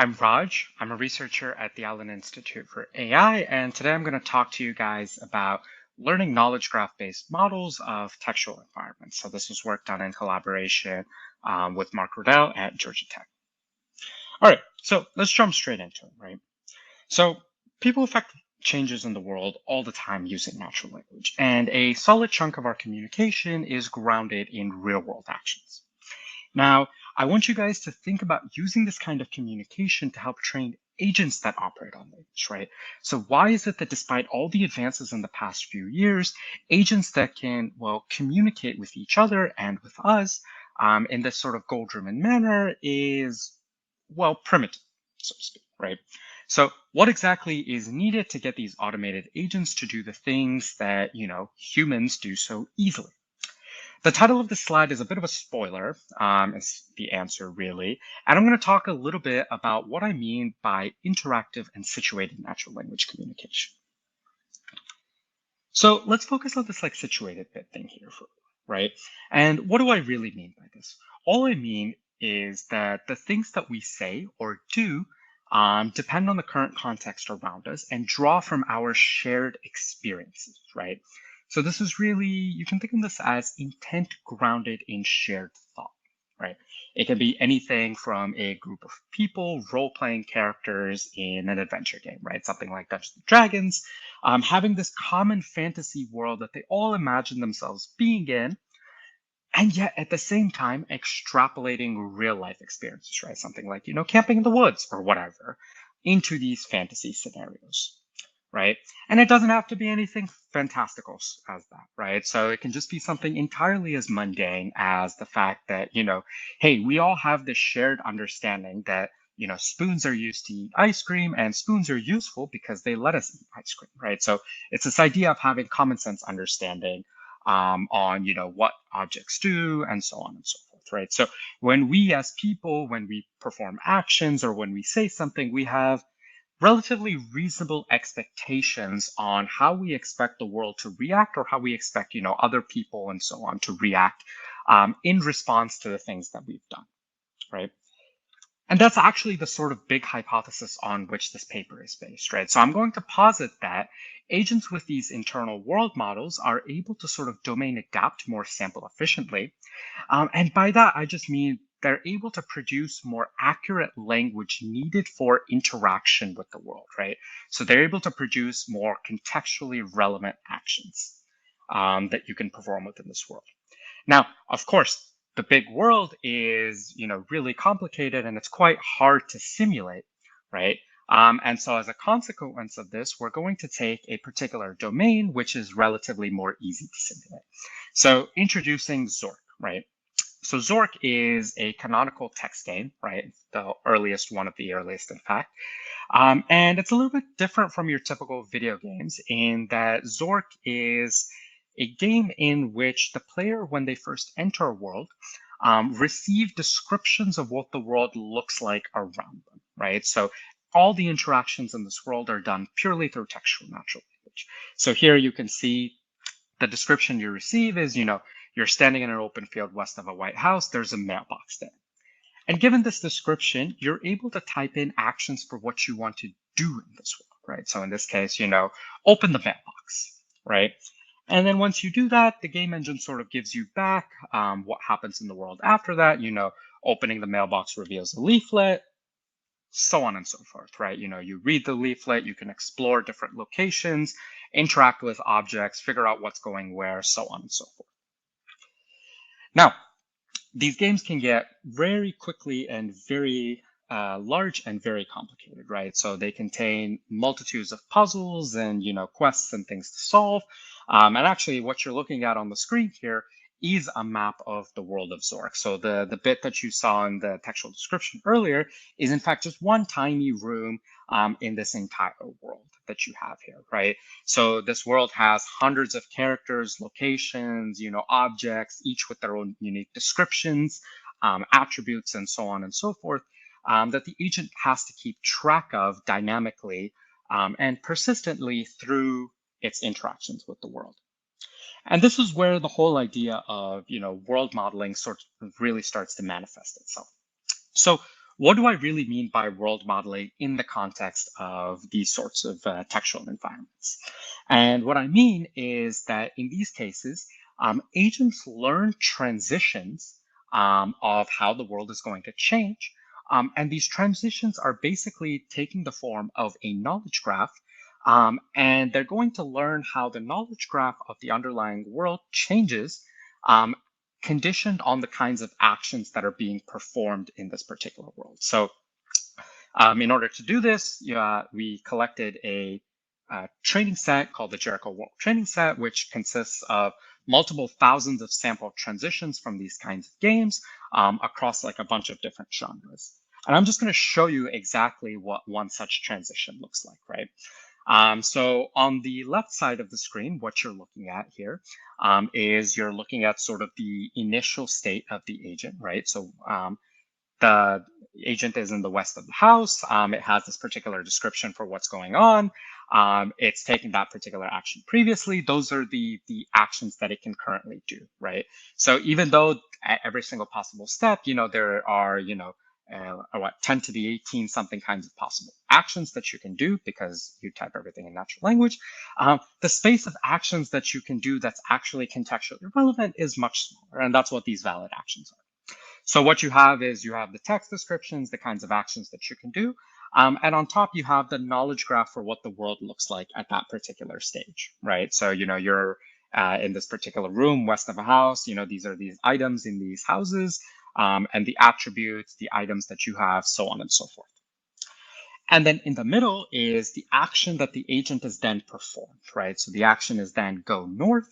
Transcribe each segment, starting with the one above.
I'm Raj. I'm a researcher at the Allen Institute for AI, and today I'm going to talk to you guys about learning knowledge graph-based models of textual environments. So this was work done in collaboration with Mark Riddell at Georgia Tech. All right, so let's jump straight into it, right? So people affect changes in the world all the time using natural language, and a solid chunk of our communication is grounded in real-world actions. Now, I want you guys to think about using this kind of communication to help train agents that operate on language, right? So why is it that despite all the advances in the past few years, agents that can, well, communicate with each other and with us in this sort of goal-driven manner is, well, primitive, so to speak, right? So what exactly is needed to get these automated agents to do the things that, humans do so easily? The title of this slide is a bit of a spoiler, is the answer really. And I'm going to talk a little bit about what I mean by interactive and situated natural language communication. So let's focus on this situated bit thing here, right? And what do I really mean by this? All I mean is that the things that we say or do depend on the current context around us and draw from our shared experiences, right? So this is really, you can think of this as intent grounded in shared thought, right? It can be anything from a group of people role-playing characters in an adventure game, right? Something like Dungeons and Dragons, having this common fantasy world that they all imagine themselves being in, and yet at the same time extrapolating real life experiences, right? Something like, camping in the woods or whatever into these fantasy scenarios, right? And it doesn't have to be anything fantastical as that, right? So it can just be something entirely as mundane as the fact that, hey, we all have this shared understanding that, spoons are used to eat ice cream and spoons are useful because they let us eat ice cream, right? So it's this idea of having common sense understanding on, what objects do and so on and so forth, right? So when we as people, when we perform actions or when we say something, we have relatively reasonable expectations on how we expect the world to react or how we expect, other people and so on to react in response to the things that we've done, right? And that's actually the sort of big hypothesis on which this paper is based, right? So I'm going to posit that agents with these internal world models are able to sort of domain adapt more sample efficiently. And by that, I just mean they're able to produce more accurate language needed for interaction with the world, right? So they're able to produce more contextually relevant actions that you can perform within this world. Now, of course, the big world is, really complicated and it's quite hard to simulate, right? And so as a consequence of this, we're going to take a particular domain, which is relatively more easy to simulate. So introducing Zork, right? So Zork is a canonical text game, right? The earliest, one of the earliest, in fact. And it's a little bit different from your typical video games in that Zork is a game in which the player, when they first enter a world, receive descriptions of what the world looks like around them, right? So all the interactions in this world are done purely through textual natural language. So here you can see the description you receive is, you're standing in an open field west of a White House, there's a mailbox there. And given this description, you're able to type in actions for what you want to do in this world, right? So in this case, open the mailbox, right? And then once you do that, the game engine sort of gives you back what happens in the world after that. Opening the mailbox reveals a leaflet, so on and so forth, right? You read the leaflet, you can explore different locations, interact with objects, figure out what's going where, so on and so forth. Now, these games can get very quickly and very large and very complicated, right? So they contain multitudes of puzzles and, quests and things to solve. And actually, what you're looking at on the screen here is a map of the world of Zork. So the bit that you saw in the textual description earlier is, in fact, just one tiny room in this entire world that you have here, right? So this world has hundreds of characters, locations, objects, each with their own unique descriptions, attributes, and so on and so forth, that the agent has to keep track of dynamically and persistently through its interactions with the world. And this is where the whole idea of, world modeling sort of really starts to manifest itself. So what do I really mean by world modeling in the context of these sorts of textual environments? And what I mean is that in these cases, agents learn transitions of how the world is going to change. And these transitions are basically taking the form of a knowledge graph. And they're going to learn how the knowledge graph of the underlying world changes um, conditioned on the kinds of actions that are being performed in this particular world. So in order to do this, we collected a training set called the Jericho World Training Set, which consists of multiple thousands of sample transitions from these kinds of games across like a bunch of different genres. And I'm just going to show you exactly what one such transition looks like, right? So on the left side of the screen, what you're looking at here is you're looking at sort of the initial state of the agent, right? So the agent is in the west of the house. It has this particular description for what's going on. It's taking that particular action previously. Those are the actions that it can currently do, right? So even though at every single possible step, there are, what, 10 to the 18 something kinds of possible actions that you can do because you type everything in natural language. The space of actions that you can do that's actually contextually relevant is much smaller, and that's what these valid actions are. So what you have is you have the text descriptions, the kinds of actions that you can do. And on top, you have the knowledge graph for what the world looks like at that particular stage, right? So, you're in this particular room west of a house, these are these items in these houses, and the attributes, the items that you have, so on and so forth. And then in the middle is the action that the agent is then performed, right? So the action is then go north.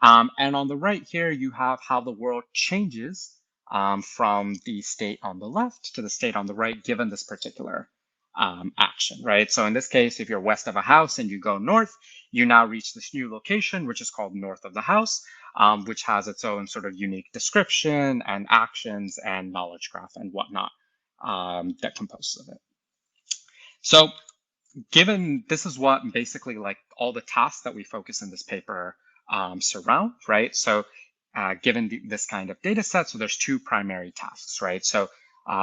And on the right here, you have how the world changes from the state on the left to the state on the right, given this particular action, right? So in this case, if you're west of a house and you go north, you now reach this new location, which is called north of the house, which has its own sort of unique description and actions and knowledge graph and whatnot that composes of it. So given this is what basically like all the tasks that we focus in this paper surround, right? So given this kind of data set, so there's two primary tasks, right? So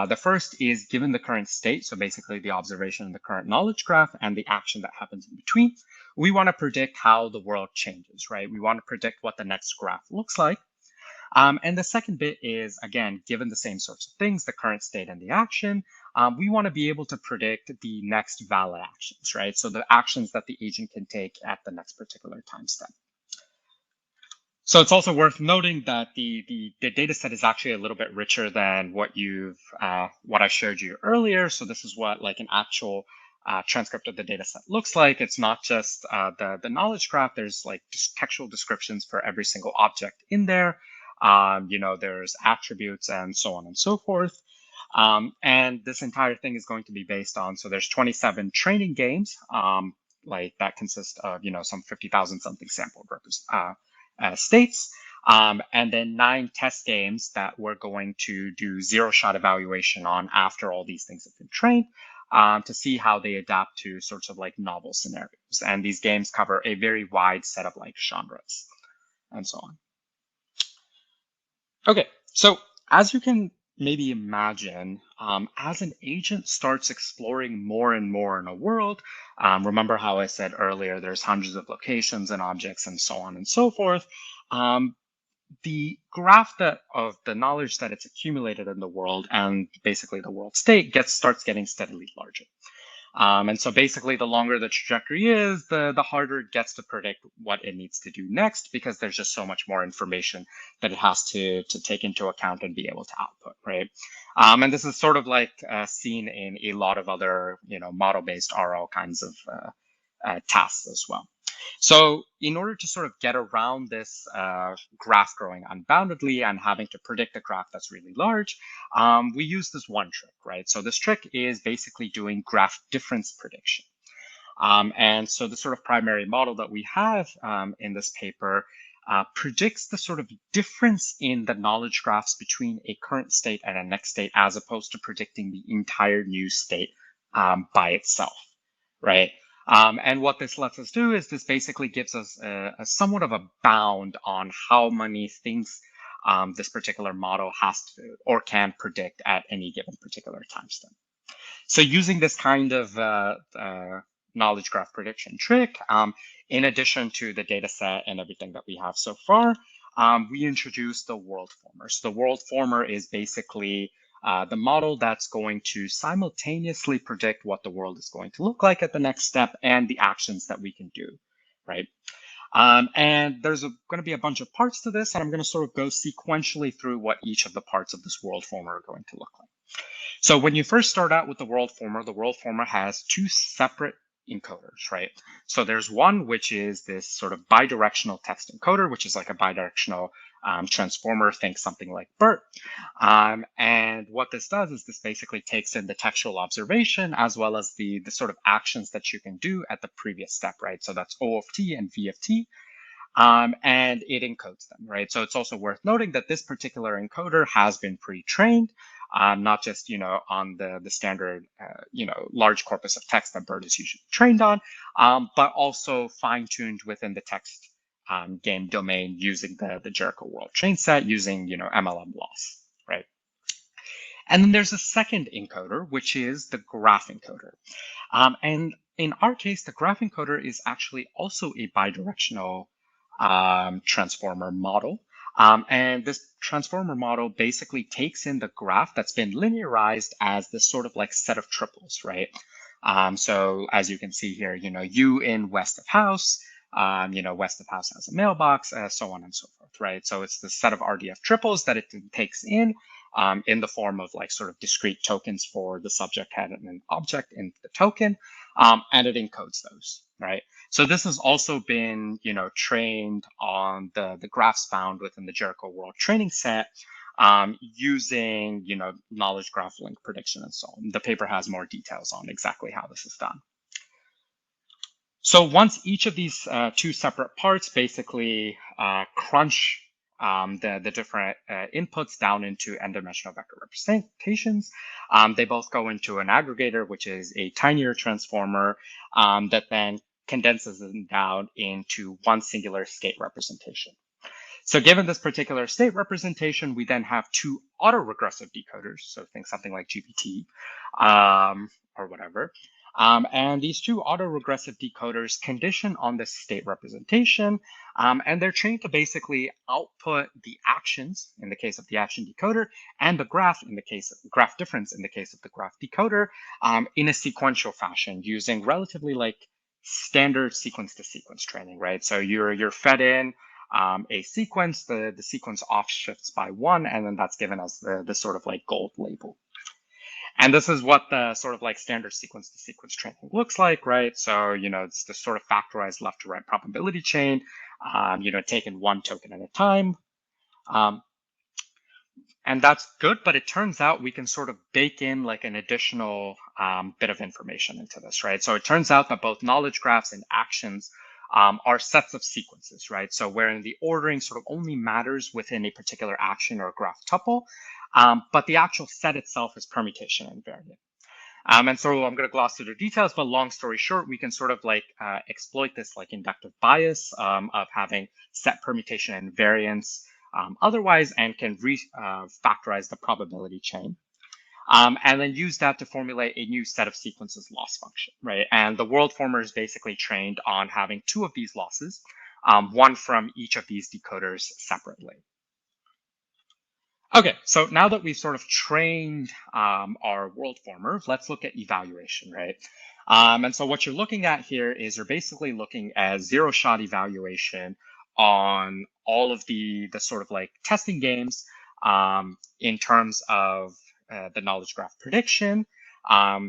the first is given the current state, so basically the observation of the current knowledge graph and the action that happens in between, we want to predict how the world changes, right? We want to predict what the next graph looks like. And the second bit is, again, given the same sorts of things, the current state and the action, we want to be able to predict the next valid actions, right? So the actions that the agent can take at the next particular time step. So it's also worth noting that the data set is actually a little bit richer than what I showed you earlier. So this is what like an actual transcript of the data set looks like. It's not just the knowledge graph. There's like just textual descriptions for every single object in there. There's attributes and so on and so forth. And this entire thing is going to be based on, so there's 27 training games, like that consist of, some 50,000 something sample states, and then 9 test games that we're going to do zero-shot evaluation on after all these things have been trained to see how they adapt to sorts of like novel scenarios. And these games cover a very wide set of like genres and so on. Okay, so as you can maybe imagine, as an agent starts exploring more and more in a world, remember how I said earlier, there's hundreds of locations and objects and so on and so forth. The graph of the knowledge that it's accumulated in the world and basically the world state starts getting steadily larger. And so basically, the longer the trajectory is, the harder it gets to predict what it needs to do next, because there's just so much more information that it has to take into account and be able to output, right? And this is sort of like seen in a lot of other, model-based RL kinds of tasks as well. So in order to sort of get around this graph growing unboundedly and having to predict a graph that's really large, we use this one trick, right? So this trick is basically doing graph difference prediction. And so the sort of primary model that we have in this paper predicts the sort of difference in the knowledge graphs between a current state and a next state, as opposed to predicting the entire new state by itself, right? And what this lets us do is this basically gives us a somewhat of a bound on how many things this particular model has to or can predict at any given particular time step. So using this kind of knowledge graph prediction trick, in addition to the data set and everything that we have so far, we introduced the world former. So the world former is basically the model that's going to simultaneously predict what the world is going to look like at the next step and the actions that we can do, right? And there's going to be a bunch of parts to this, and I'm going to sort of go sequentially through what each of the parts of this world former are going to look like. So when you first start out with the world former has two separate encoders, right? So there's one which is this sort of bidirectional text encoder, which is like a bidirectional transformer, think something like BERT. And what this does is this basically takes in the textual observation as well as the sort of actions that you can do at the previous step, right? So that's O of t and V of t. And it encodes them, right? So it's also worth noting that this particular encoder has been pre-trained, not just, on the standard, large corpus of text that BERT is usually trained on, but also fine-tuned within the text game domain using the Jericho World Train Set using, MLM laws, right? And then there's a second encoder, which is the graph encoder. And in our case, the graph encoder is actually also a bidirectional transformer model. And this transformer model basically takes in the graph that's been linearized as this sort of like set of triples, right? So as you can see here, U in west of house, west of house has a mailbox, so on and so forth, right? So it's the set of RDF triples that it takes in the form of like sort of discrete tokens for the subject head and an object in the token, and it encodes those, right? So this has also been, trained on the graphs found within the Jericho World Training Set using, knowledge graph link prediction and so on. The paper has more details on exactly how this is done. So once each of these two separate parts basically crunch the different inputs down into n-dimensional vector representations, they both go into an aggregator, which is a tinier transformer that then condenses them down into one singular state representation. So given this particular state representation, we then have two autoregressive decoders. So think something like GPT or whatever. And these two autoregressive decoders condition on this state representation, and they're trained to basically output the actions in the case of the action decoder and the graph in the case of graph difference in the case of the graph decoder in a sequential fashion using relatively like standard sequence to sequence training, right? So you're fed in a sequence, the sequence off shifts by one, and then that's given as the sort of like gold label. And this is what the sort of like standard sequence to sequence training looks like, right? So, it's the sort of factorized left to right probability chain, taking one token at a time. And that's good, but it turns out we can sort of bake in like an additional bit of information into this, right? So it turns out that both knowledge graphs and actions are sets of sequences, right? So wherein the ordering sort of only matters within a particular action or graph tuple, but the actual set itself is permutation invariant. And so I'm going to gloss through the details, but long story short, we can sort of like exploit this like inductive bias of having set permutation and variance otherwise, and can factorize the probability chain. And then use that to formulate a new set of sequences loss function, right? And the world former is basically trained on having two of these losses, one from each of these decoders separately. Okay, so now that we've sort of trained our world former, let's look at evaluation, right? And so what you're looking at here is you're basically looking at zero-shot evaluation on all of the sort of like testing games in terms of the knowledge graph prediction.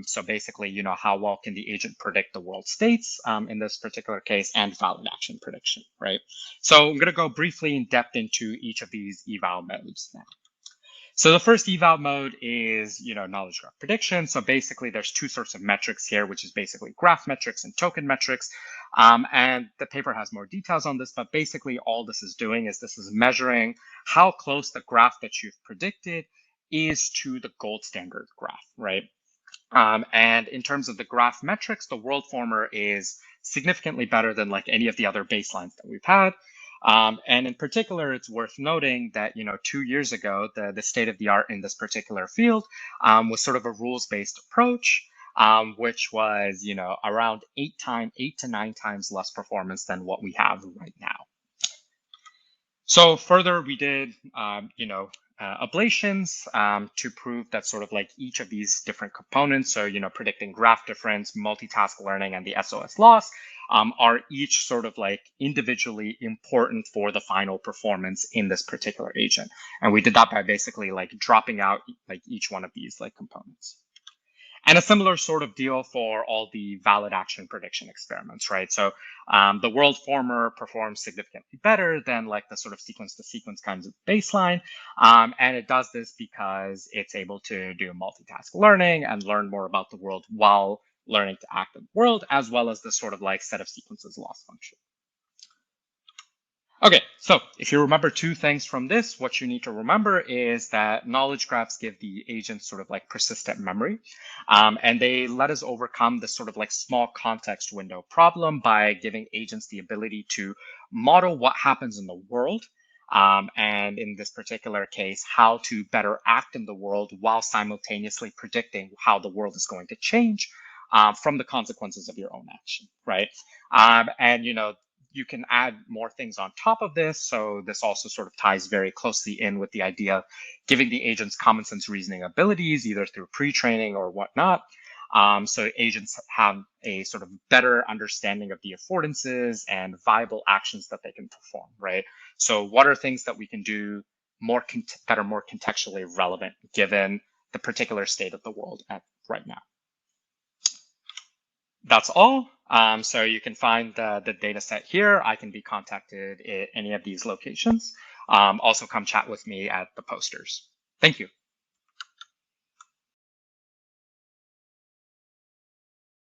So basically, how well can the agent predict the world states in this particular case, and valid action prediction, right? So I'm going to go briefly in depth into each of these eval modes now. So the first eval mode is, knowledge graph prediction. So basically there's two sorts of metrics here, which is basically graph metrics and token metrics. And the paper has more details on this, but basically all this is doing is this is measuring how close the graph that you've predicted is to the gold standard graph, right? And in terms of the graph metrics, the world former is significantly better than like any of the other baselines that we've had. And in particular, it's worth noting that 2 years ago, the state of the art in this particular field was sort of a rules-based approach, which was around 8 to 9 times less performance than what we have right now. So further, we did, ablations to prove that sort of like each of these different components, so, predicting graph difference, multitask learning, and the SOS loss, are each sort of like individually important for the final performance in this particular agent. And we did that by basically like dropping out like each one of these like components. And a similar sort of deal for all the valid action prediction experiments, right? So the world former performs significantly better than like the sort of sequence to sequence kinds of baseline. And it does this because it's able to do multitask learning and learn more about the world while learning to act in the world, as well as the sort of like set of sequences loss function. Okay, so if you remember two things from this, what you need to remember is that knowledge graphs give the agents sort of like persistent memory. And they let us overcome this sort of like small context window problem by giving agents the ability to model what happens in the world. And in this particular case, how to better act in the world while simultaneously predicting how the world is going to change from the consequences of your own action, right? And you can add more things on top of this. So this also sort of ties very closely in with the idea of giving the agents common sense reasoning abilities, either through pre-training or whatnot. So agents have a sort of better understanding of the affordances and viable actions that they can perform, right? So what are things that we can do that are more contextually relevant given the particular state of the world right now? That's all. So you can find the data set here. I can be contacted at any of these locations. Also come chat with me at the posters. Thank you.